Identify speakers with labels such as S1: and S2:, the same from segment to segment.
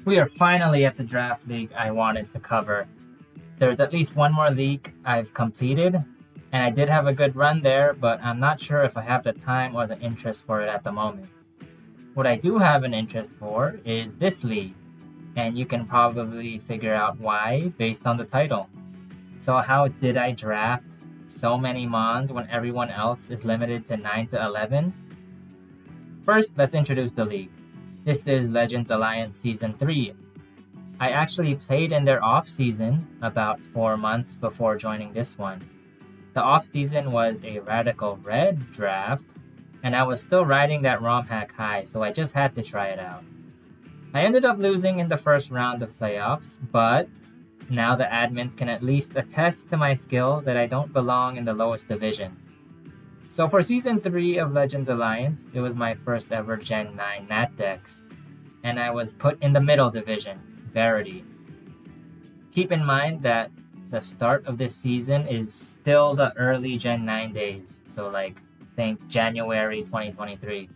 S1: We are finally at the draft league I wanted to cover. There's at least one more league I've completed, and I did have a good run there, but I'm not sure if I have the time or the interest for it at the moment. What I do have an interest for is this league, and you can probably figure out why based on the title. So, how did I draft so many Mons when everyone else is limited to 9 to 11? First, let's introduce the league. This is Legends Alliance Season 3. I actually played in their off-season about 4 months before joining this one. The off-season was a Radical Red draft, and I was still riding that ROM hack high, so I just had to try it out. I ended up losing in the first round of playoffs, but now the admins can at least attest to my skill that I don't belong in the lowest division. So for Season 3 of Legends Alliance, it was my first ever Gen 9 Nat Dex, and I was put in the middle division, Verity. Keep in mind that the start of this season is still the early Gen 9 days, so think January 2023.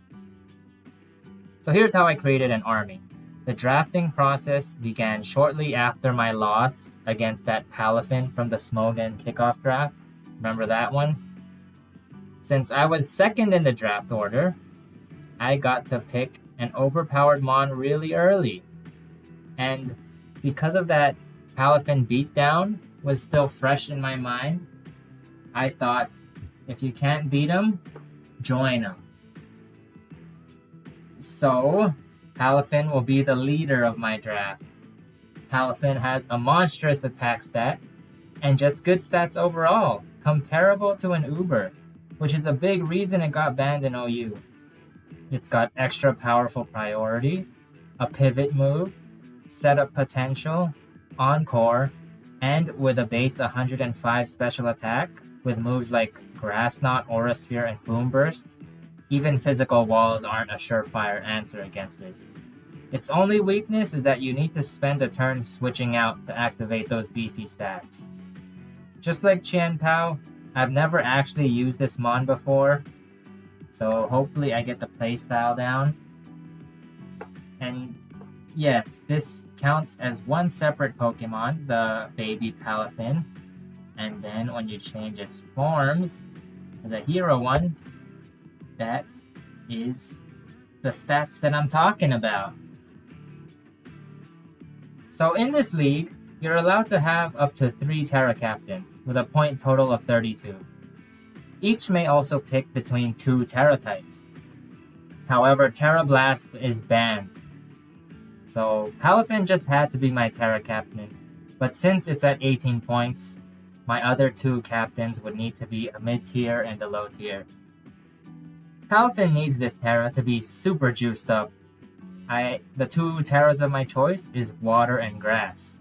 S1: So here's how I created an army. The drafting process began shortly after my loss against that Palafin from the Smogan kickoff draft. Remember that one? Since I was second in the draft order, I got to pick an overpowered Mon really early. And because of that Palafin beatdown was still fresh in my mind, I thought, if you can't beat him, join him. So, Palafin will be the leader of my draft. Palafin has a monstrous attack stat, and just good stats overall, comparable to an Uber, which is a big reason it got banned in OU. It's got extra powerful priority, a pivot move, setup potential, encore, and with a base 105 special attack, with moves like Grass Knot, Aura Sphere, and Boom Burst, even physical walls aren't a surefire answer against it. Its only weakness is that you need to spend a turn switching out to activate those beefy stats. Just like Qian Pao, I've never actually used this Mon before, so hopefully I get the playstyle down. And yes, this counts as one separate Pokemon, the baby Palafin. And then when you change its forms to the hero one, that is the stats that I'm talking about. So in this league, you're allowed to have up to 3 Terra Captains, with a point total of 32. Each may also pick between 2 Terra types. However, Terra Blast is banned. So Palafin just had to be my Terra Captain, but since it's at 18 points, my other 2 captains would need to be a mid-tier and a low-tier. Palafin needs this Terra to be super juiced up. The 2 Terras of my choice is Water and Grass.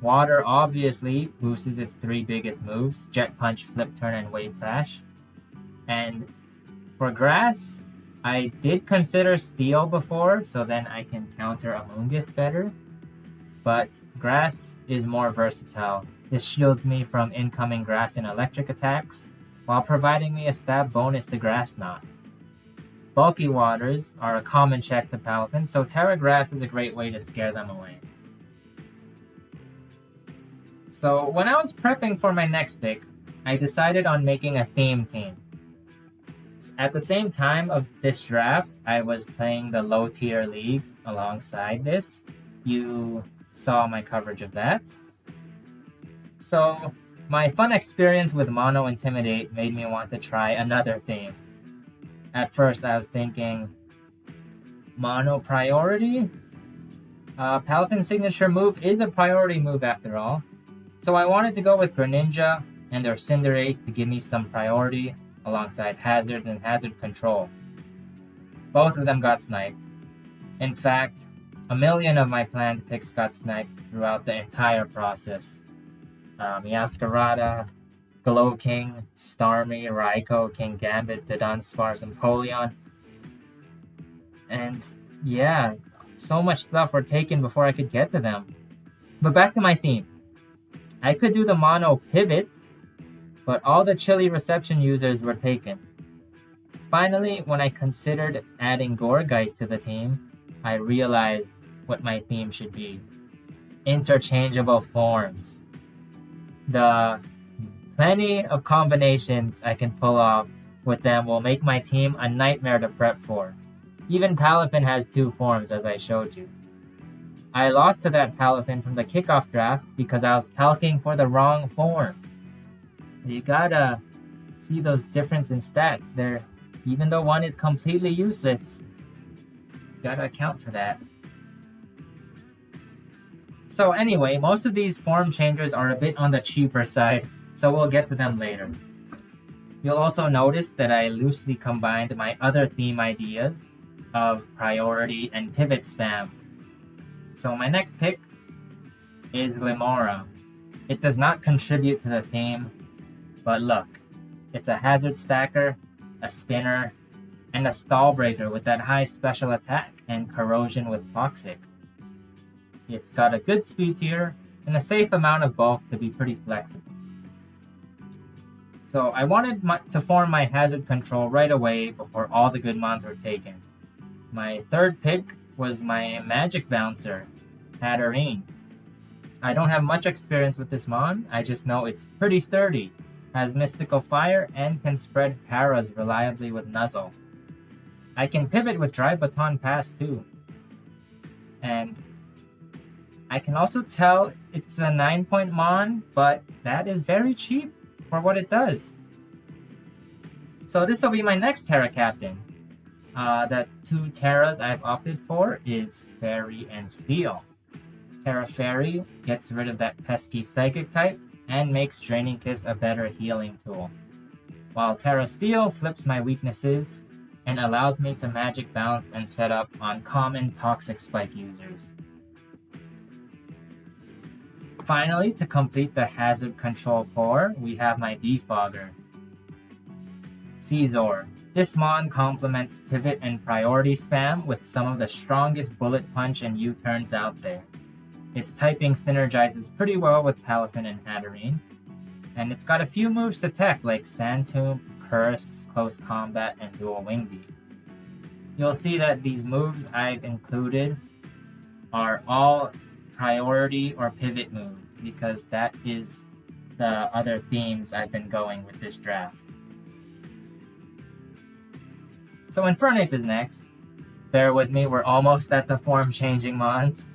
S1: Water obviously boosts its 3 biggest moves, Jet Punch, Flip Turn, and Wave Crash. And for Grass, I did consider Steel before, so then I can counter Amoonguss better. But Grass is more versatile. This shields me from incoming Grass and Electric attacks, while providing me a stab bonus to Grass Knot. Bulky Waters are a common check to Palafin, so Terra Grass is a great way to scare them away. So when I was prepping for my next pick, I decided on making a theme team. At the same time of this draft, I was playing the low tier league alongside this. You saw my coverage of that. So my fun experience with Mono Intimidate made me want to try another theme. At first I was thinking, Mono Priority? Palafin's signature move is a priority move after all. So I wanted to go with Greninja and their Cinderace to give me some priority alongside Hazard and Hazard Control. Both of them got sniped. In fact, a million of my planned picks got sniped throughout the entire process. Yaskarada, Glow King, Starmie, Raikou, King Gambit, Dunsparce, and Polion. And yeah, so much stuff were taken before I could get to them. But back to my theme. I could do the Mono Pivot, but all the Chili Reception users were taken. Finally, when I considered adding Gourgeist to the team, I realized what my theme should be. Interchangeable forms. The plenty of combinations I can pull off with them will make my team a nightmare to prep for. Even Palafin has 2 forms, as I showed you. I lost to that Palafin from the kickoff draft because I was calcing for the wrong form. You gotta see those difference in stats there. Even though one is completely useless, you gotta account for that. So anyway, most of these form changes are a bit on the cheaper side, so we'll get to them later. You'll also notice that I loosely combined my other theme ideas of priority and pivot spam. So my next pick is Glimora. It does not contribute to the theme, but look, it's a hazard stacker, a spinner, and a stall breaker with that high special attack and corrosion with toxic. It's got a good speed tier and a safe amount of bulk to be pretty flexible. So I wanted to form my hazard control right away before all the good mons were taken. My third pick was my magic bouncer, Hatterene. I don't have much experience with this mon, I just know it's pretty sturdy, has mystical fire, and can spread paras reliably with Nuzzle. I can pivot with Dry Baton Pass too. And I can also tell it's a 9-point mon, but that is very cheap for what it does. So this will be my next Terra Captain. The 2 Terras I've opted for is Fairy and Steel. Terra Fairy gets rid of that pesky Psychic type and makes Draining Kiss a better healing tool, while Terra Steel flips my weaknesses and allows me to magic bounce and set up on common Toxic Spike users. Finally, to complete the hazard control core, we have my Defogger. Caesar. This mon complements pivot and priority spam with some of the strongest bullet punch and U-turns out there. Its typing synergizes pretty well with Palafin and Hatterene, and it's got a few moves to tech like Sand Tomb, Curse, Close Combat, and Dual Wing Beat. You'll see that these moves I've included are all priority or pivot moves because that is the other themes I've been going with this draft. So Infernape is next. Bear with me, we're almost at the form changing mons.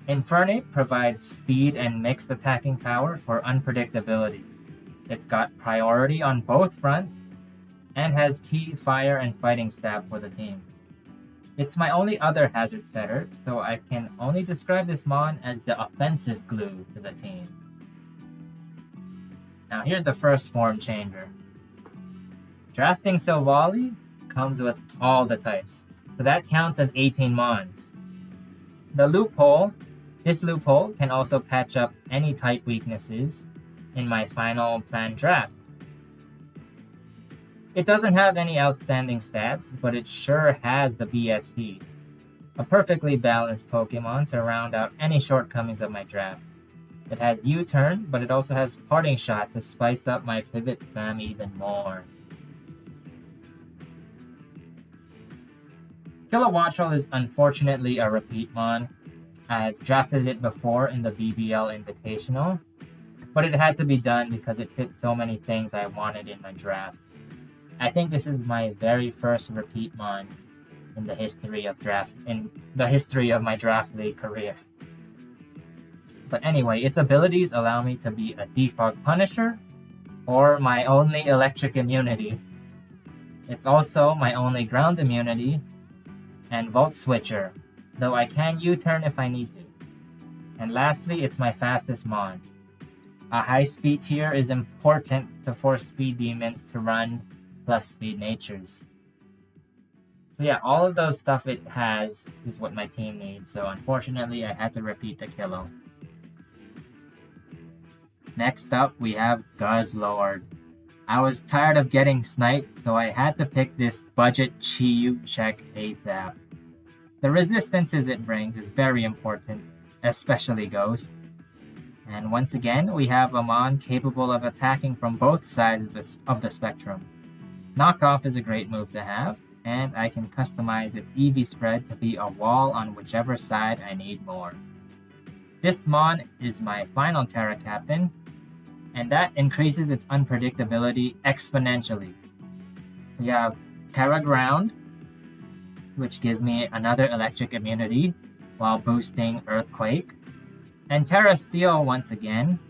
S1: Infernape provides speed and mixed attacking power for unpredictability. It's got priority on both fronts and has key fire and fighting stab for the team. It's my only other hazard setter, so I can only describe this mon as the offensive glue to the team. Now here's the first form changer. Drafting Silvally comes with all the types, so that counts as 18 mons. This loophole can also patch up any type weaknesses in my final planned draft. It doesn't have any outstanding stats, but it sure has the BSD, a perfectly balanced Pokemon to round out any shortcomings of my draft. It has U-turn, but it also has Parting Shot to spice up my pivot spam even more. Kilowattrel is unfortunately a repeat mon. I've drafted it before in the BBL Invitational, but it had to be done because it fit so many things I wanted in my draft. I think this is my very first repeat mon in the history of my draft league career. But anyway, its abilities allow me to be a Defog Punisher or my only electric immunity. It's also my only ground immunity and Volt Switcher, though I can U-turn if I need to. And lastly, it's my fastest mon. A high speed tier is important to force speed demons to run plus speed natures. So yeah, all of those stuff it has is what my team needs, so unfortunately I had to repeat the Kilo. Next up, we have Guzzlord. I was tired of getting sniped, so I had to pick this budget Chi-Yu check ASAP. The resistances it brings is very important, especially Ghost. And once again, we have a mon capable of attacking from both sides of the spectrum. Knockoff is a great move to have, and I can customize its EV spread to be a wall on whichever side I need more. This Mon is my final Terra Captain, and that increases its unpredictability exponentially. We have Terra Ground, which gives me another electric immunity while boosting Earthquake, and Terra Steel once again,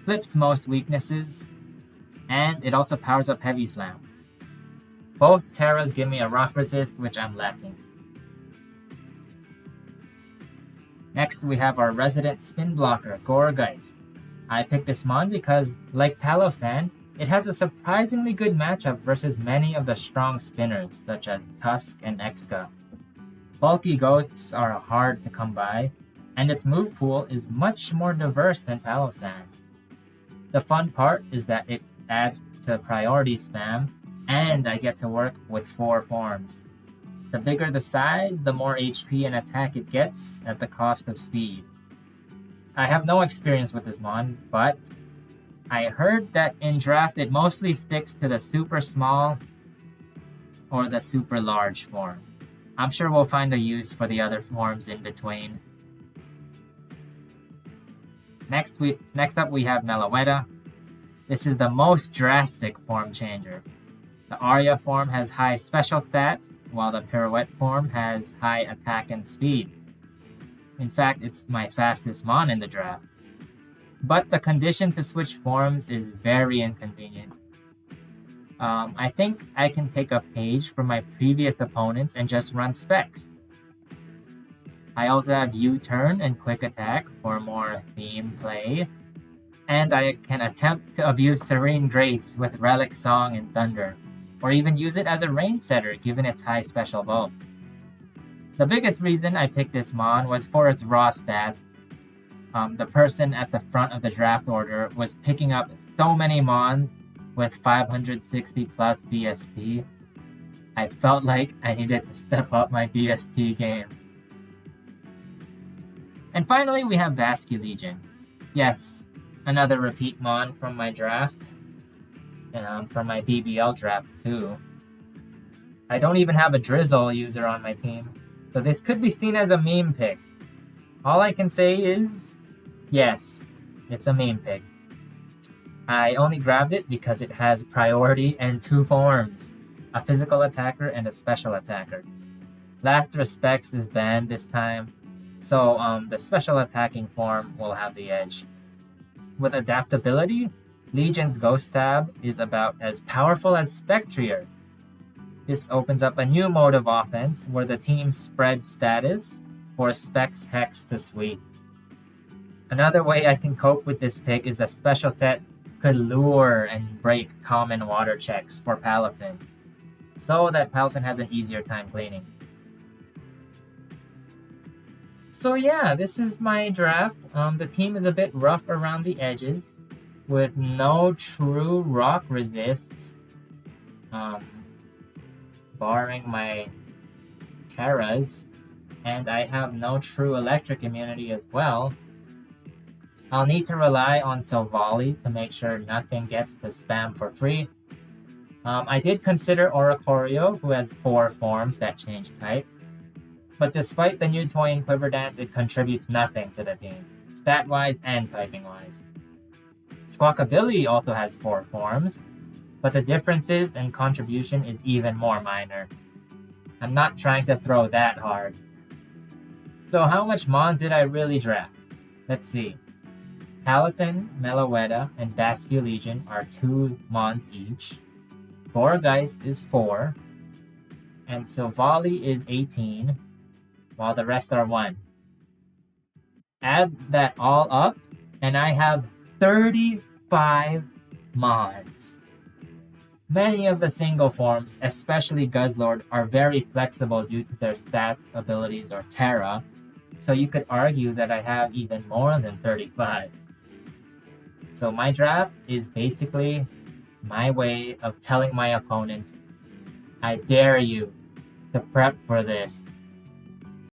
S1: flips most weaknesses, and it also powers up Heavy Slam. Both Terras give me a rough resist, which I'm lacking. Next, we have our resident spin blocker, Goregeist. I picked this Mon because, like Palossand, it has a surprisingly good matchup versus many of the strong spinners, such as Tusk and Exca. Bulky ghosts are hard to come by, and its move pool is much more diverse than Palossand. The fun part is that it adds to priority spam, and I get to work with 4 forms. The bigger the size, the more HP and attack it gets at the cost of speed. I have no experience with this Mon, but I heard that in draft it mostly sticks to the super small or the super large form. I'm sure we'll find a use for the other forms in between. Next up we have Meloetta. This is the most drastic form changer. The Arya form has high special stats, while the Pirouette form has high attack and speed. In fact, it's my fastest Mon in the draft. But the condition to switch forms is very inconvenient. I think I can take a page from my previous opponents and just run specs. I also have U-turn and quick attack for more theme play, and I can attempt to abuse Serene Grace with Relic Song and Thunder, or even use it as a range setter given its high special bulk. The biggest reason I picked this Mon was for its raw stats. The person at the front of the draft order was picking up so many Mons with 560 plus BST. I felt like I needed to step up my BST game. And finally, we have Vasculegion. Yes, another repeat Mon from my draft. From my BBL draft too. I don't even have a Drizzle user on my team, so this could be seen as a meme pick. All I can say is, yes, it's a meme pick. I only grabbed it because it has priority and 2 forms, a physical attacker and a special attacker. Last Respects is banned this time, so the special attacking form will have the edge. With adaptability, Legion's Ghost Stab is about as powerful as Spectrier. This opens up a new mode of offense where the team spreads status for Specs Hex to sweep. Another way I can cope with this pick is the special set could lure and break common water checks for Palafin, so that Palafin has an easier time cleaning. So yeah, this is my draft. The team is a bit rough around the edges, with no true rock resists, barring my Terras, and I have no true electric immunity as well. I'll need to rely on Silvally to make sure nothing gets to spam for free. I did consider Oricorio, who has 4 forms that change type, but despite the new toy in Quiver Dance, it contributes nothing to the team, stat-wise and typing-wise. Squawkabilly also has 4 forms, but the differences and contribution is even more minor. I'm not trying to throw that hard. So how much Mons did I really draft? Let's see. Palafin, Meloetta, and Vasculegion are 2 Mons each. Goregeist is 4, and Silvally is 18, while the rest are 1. Add that all up, and I have 35 Mons. Many of the single forms, especially Guzzlord, are very flexible due to their stats, abilities, or Terra, so you could argue that I have even more than 35. So my draft is basically my way of telling my opponents, I dare you to prep for this.